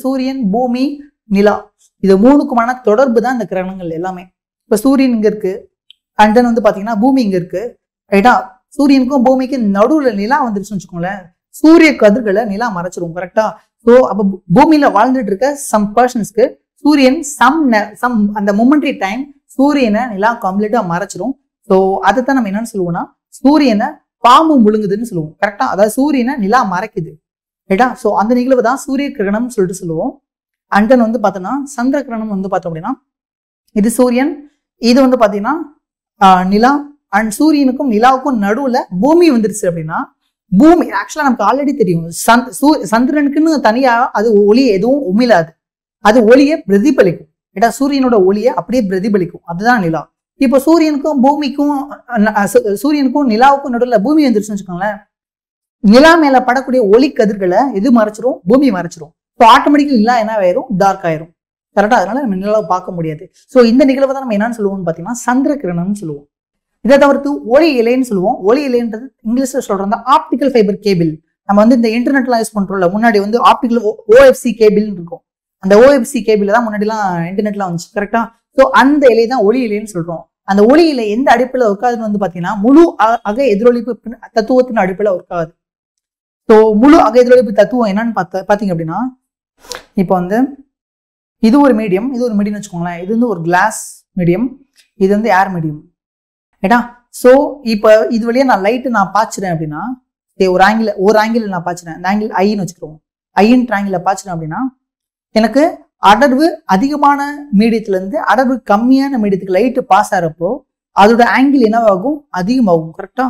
சூரியன், பூமி, நிலா இது மூணுக்குமான தொடர்பு தான் இந்த கிரகணங்கள் எல்லாமே. இப்ப சூரியன் இங்க இருக்கு, அண்ட் தென் வந்து பாத்தீங்கன்னா பூமி இங்க இருக்கு, ரைட்டா? சூரியனுக்கும் பூமிக்கும் நடுவுல நிலா வந்துருச்சுன்னு வச்சுக்கோங்களேன், சூரிய கதிர்களை நிலா மறைச்சிரும், கரெக்டா? ஸோ அப்ப பூமியில வாழ்ந்துட்டு இருக்க சம் பர்சன்ஸ்க்கு சூரியன் அந்த மொமெண்ட்ரி டைம் சூரியனை நிலா கம்ப்ளீட்டா மறைச்சிரும். ஸோ அதைத்தான் நம்ம என்னன்னு சொல்லுவோம்னா சூரியனை பாம்பு முழுங்குதுன்னு சொல்லுவோம், கரெக்டா? அதாவது சூரியனை நிலா மறைக்குது, ரைட்டா? ஸோ அந்த நிகழ்வு தான் சூரிய கிரகணம் சொல்லிட்டு சொல்லுவோம். அண்ட் தென் வந்து பார்த்தோம்னா சந்திர கிரகணம் வந்து பார்த்தோம் அப்படின்னா இது சூரியன், இது வந்து பார்த்தீங்கன்னா நிலா, அண்ட் சூரியனுக்கும் நிலாவுக்கும் நடுவுல பூமி வந்துருச்சு அப்படின்னா, பூமி ஆக்சுவலா நமக்கு ஆல்ரெடி தெரியும் சந்திரனுக்குன்னு தனியா அது ஒளி எதுவும் உமிழாது, அது ஒளியை பிரதிபலிக்கும், ரைட்டா? சூரியனோட ஒளியை அப்படியே பிரதிபலிக்கும், அதுதான் நிலா. இப்போ சூரியனுக்கும் நிலாவுக்கும் நடுவில் பூமி வந்துருச்சுன்னு வச்சுக்கோங்களேன், நிலா மேல படக்கூடிய ஒளி கதிர்களை எது மறைச்சிரும்? பூமி மறைச்சிரும். ஸோ ஆட்டோமேட்டிக்கலி நிலா என்ன ஆயிரும்? டார்க் ஆயிரும், கரெக்டா? அதனால நம்ம நிலாவை பார்க்க முடியாது. ஸோ இந்த நிகழ்வை தான் நம்ம என்னன்னு சொல்லுவோம்னு பார்த்தீங்கன்னா சந்திர கிரகணம்னு சொல்லுவோம். இதை தவிர்த்து ஒளி இலைன்னு சொல்லுவோம். ஒளி இலைன்றது இங்கிலீஷ்ல சொல்றோம் ஆப்டிக்கல் ஃபைபர் கேபிள். நம்ம வந்து இந்த இன்டர்நெட்லாம் யூஸ் பண்றோம்ல, முன்னாடி வந்து ஆப்டிக்கல் ஓஎஃப்சி கேபிள் இருக்கும், அந்த ஓஎஃப்சி கேபிள் தான் முன்னாடிலாம் இன்டர்நெட்லாம் வந்துச்சு, கரெக்டா? ஸோ அந்த இலை தான் ஒளி இலைன்னு சொல்றோம். அந்த ஒளி இலை எந்த அடிப்பில் ஒர்க் ஆகுதுன்னு வந்து பாத்தீங்கன்னா முழு அக எதிரொலிப்பு தத்துவத்தின் அடிப்பில் ஒர்க் ஆகுது. ஸோ முழு அக எதிரொலிப்பு தத்துவம் என்னன்னு பாத்தீங்க அப்படின்னா, இப்போ வந்து இது ஒரு மீடியம், இது ஒரு மீடியம் வச்சுக்கோங்களேன், இது வந்து ஒரு கிளாஸ் மீடியம், இது வந்து ஏர் மீடியம், ரைட்டா? ஸோ இப்போ இது வழியா நான் லைட்டு நான் பாய்ச்சிறேன் அப்படின்னா, ஒரு ஆங்கிள் நான் பாய்ச்சிறேன், அந்த ஆங்கிள் ஐன்னு வச்சுக்கிறோம், ஐயின் ஆங்கிள் பாய்ச்சிறேன் அப்படின்னா எனக்கு அடர்வு அதிகமான மீடியத்துல இருந்து அடர்வு கம்மியான மீடியத்துக்கு லைட்டு பாஸ் ஆகிறப்போ அதோட ஆங்கிள் என்னவாகும்? அதிகமாகும், கரெக்டா?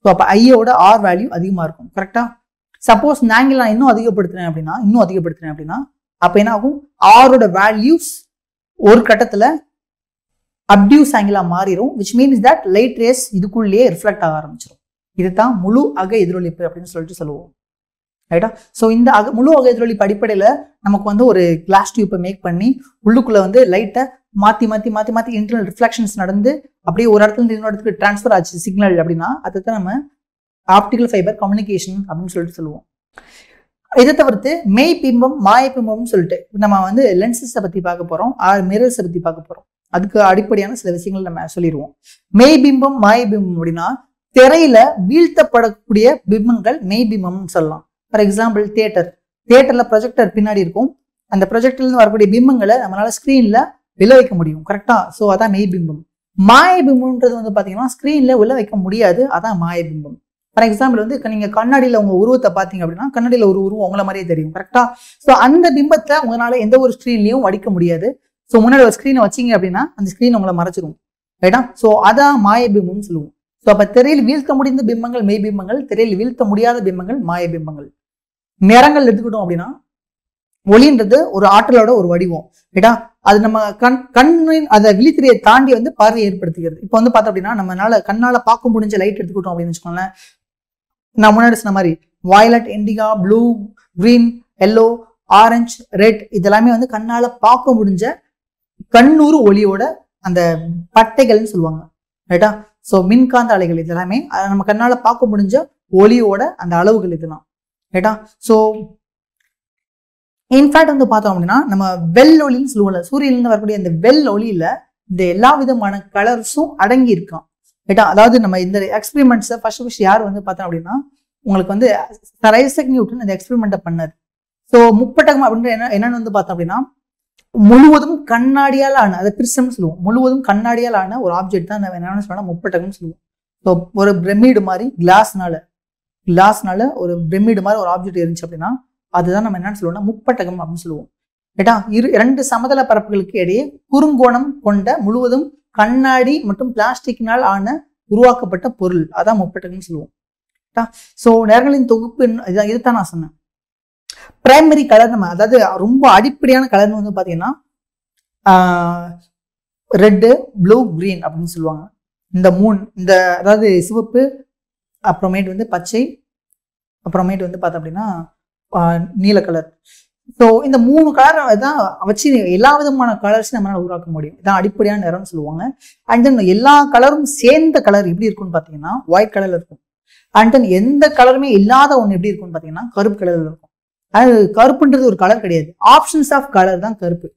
ஸோ அப்போ ஐயோட ஆர் வேல்யூ அதிகமா இருக்கும், கரெக்டா? சப்போஸ் இந்த ஆங்கிள் நான் இன்னும் அதிகப்படுத்துறேன் அப்படின்னா அப்ப என்ன ஆகும்? ஆரோட வேல்யூஸ் ஒரு கட்டத்துல அப்டியூஸ் ஆங்கிளா மாறிடும், which means that light rays இதுக்குள்ளேயே ரிஃப்ளெக்ட் ஆக ஆரம்பிச்சிடும். இதுதான் முழு அக எதிரொலிப்பு அப்படின்னு சொல்லிட்டு சொல்லுவோம், ரைட்டா? ஸோ இந்த முழு அக எதிரொலிப்பு அடிப்படையில நமக்கு வந்து ஒரு கிளாஸ் டியூப்பை மேக் பண்ணி உள்ளுக்குள்ள வந்து லைட்டை மாத்தி இன்டர்னல் ரிஃப்ளெக்ஷன்ஸ் நடந்து அப்படியே ஒரு இடத்துல இருந்து இன்னொரு இடத்துக்கு டிரான்ஸ்ஃபர் ஆச்சு சிக்னல் அப்படின்னா அதுதான் நம்ம ஆப்டிக்கல் ஃபைபர் கம்யூனிகேஷன் அப்படின்னு சொல்லிட்டு சொல்லுவோம். இதை தவிர்த்து மெய் பிம்பம், மாய பிம்பம்னு சொல்லிட்டு நம்ம வந்து லென்சஸை பத்தி பார்க்க போறோம், மிரர்ஸை பத்தி பார்க்க போறோம். அதுக்கு அடிப்படையான சில விஷயங்கள் நம்ம சொல்லிடுவோம். மெய் பிம்பம், மாய பிம்பம் அப்படின்னா திரையில வீழ்த்தப்படக்கூடிய பிம்பங்கள் மெய் பிம்பம்னு சொல்லலாம். ஃபார் எக்ஸாம்பிள் தியேட்டர்ல ப்ரொஜெக்டர் பின்னாடி இருக்கும், அந்த ப்ரொஜெக்டர்ல இருந்து வரக்கூடிய பிம்பங்களை நம்மளால ஸ்கிரீன்ல விழ வைக்க முடியும், கரெக்டா? ஸோ அதான் மெய் பிம்பம். மாய பிம்பம்ன்றது வந்து பாத்தீங்கன்னா ஸ்கிரீன்ல விழ வைக்க முடியாது, அதான் மாய பிம்பம். ஃபார் எக்ஸாம்பிள் வந்து நீங்க கண்ணாடியில உங்க உருவத்தை பாத்தீங்க அப்படின்னா கண்ணாடியில ஒரு உருவம் உங்களை மாதிரியே தெரியும், கரெக்டா? ஸோ அந்த பிம்பத்தை உங்களால எந்த ஒரு ஸ்கிரீன்லயும் வடிக்க முடியாது. ஸோ முன்னாடி ஒரு ஸ்கிரீனை வச்சிங்க அப்படின்னா அந்த ஸ்கிரீன் உங்களை மறைச்சிடும், ரைட்டா? ஸோ அதான் மாய பிம்பம்னு சொல்லுவோம். ஸோ அப்ப திரையில் வீழ்த்த முடிந்த பிம்பங்கள் மெய் பிம்பங்கள், திரையில் வீழ்த்த முடியாத பிம்பங்கள் மாய பிம்பங்கள். நிறங்கள் எடுத்துக்கிட்டோம் அப்படின்னா ஒளின்றது ஒரு ஆற்றலோட ஒரு வடிவம், ரைட்டா? அது நம்ம கண்ணின் அதை விழித்திரையை தாண்டி வந்து பார்வை ஏற்படுத்துகிறது. இப்போ வந்து பார்த்தோம் அப்படின்னா கண்ணால பார்க்க முடிஞ்ச லைட் எடுத்துக்கிட்டோம் அப்படின்னு வச்சுக்கோங்களேன், நான் முன்னாடி சொன்ன மாதிரி violet, Indica, blue, green, yellow, orange, red இதெல்லாமே வந்து கண்ணால பார்க்க முடிஞ்ச கண்ணூறு ஒளியோட அந்த பட்டைகள்னு சொல்லுவாங்க, ரைட்டா? ஸோ மின்காந்த அலைகள் இதெல்லாமே நம்ம கண்ணால பார்க்க முடிஞ்ச ஒளியோட அந்த அளவுகள் இதெல்லாம், ரைட்டா? ஸோ இன்ஃபேக்ட் வந்து பார்த்தோம் அப்படின்னா நம்ம வெள்ளொலின்னு சொல்லுவோம்ல, சூரியன்ல வரக்கூடிய அந்த வெள்ளொலியில இந்த எல்லா விதமான கலர்ஸும் அடங்கி இருக்கான், ரைட்டா? அதாவது நம்ம இந்த எக்ஸ்பெரிமெண்ட்ஸை ஃபர்ஸ்ட் யார் வந்து பார்த்தோம் அப்படின்னா உங்களுக்கு வந்து சர் ஐசக் நியூட்டன் இந்த எக்ஸ்பெரிமெண்ட்டை பண்ணார். ஸோ முப்பட்டகம் அப்படின்ற என்னன்னு வந்து பார்த்தோம் அப்படின்னா முழுவதும் கண்ணாடியால் ஆன, அதை பிரிசம்னு சொல்லுவோம், முழுவதும் கண்ணாடியால் ஆன ஒரு ஆப்ஜெக்ட் தான் என்னன்னு சொன்னா முப்பட்டகம்னு சொல்லுவோம். ஸோ ஒரு பிரமிடு மாதிரி கிளாஸ்னால ஒரு பிரமிடு மாதிரி ஒரு ஆப்ஜெக்ட் இருந்துச்சு அப்படின்னா அதுதான் நம்ம என்னன்னு சொல்லுவோம்னா முப்பட்டகம் அப்படின்னு சொல்லுவோம், ரைட்டா? இரண்டு சமதள பரப்புகளுக்கு இடையே குறுங்கோணம் கொண்ட முழுவதும் கண்ணாடி மற்றும் பிளாஸ்டிக்கினால் ஆன உருவாக்கப்பட்ட பொருள், அதான் முப்பட்டகம்னு சொல்லுவோம், ரைட்டா? ஸோ நிறங்களின் தொகுப்பு இதுதான் நான் சொன்னேன். பிரைமரி கலர் நம்ம அதாவது ரொம்ப அடிப்படையான கலர்னு வந்து பாத்தீங்கன்னா ரெட்டு, ப்ளூ, கிரீன் அப்படின்னு சொல்லுவாங்க. இந்த இந்த அதாவது சிவப்பு, அப்புறமேட்டு வந்து பச்சை, அப்புறமேட்டு வந்து பார்த்தோம் அப்படின்னா நீல கலர். ஸோ இந்த 3 கலர் தான் வச்சு எல்லா விதமான கலர்ஸும் நம்மளால உருவாக்க முடியும். இதான் அடிப்படையான நிறம்னு சொல்லுவாங்க. அண்ட் தென் எல்லா கலரும் சேர்ந்த கலர் எப்படி இருக்குன்னு பார்த்தீங்கன்னா ஒயிட் கலர்ல இருக்கும். அண்ட் தென் எந்த கலருமே இல்லாத ஒன்று எப்படி இருக்குன்னு பார்த்தீங்கன்னா கருப்பு கலர்ல இருக்கும். அது கருப்புன்றது ஒரு கலர் கிடையாது, ஆப்ஷன்ஸ் ஆஃப் கலர் தான் கருப்பு.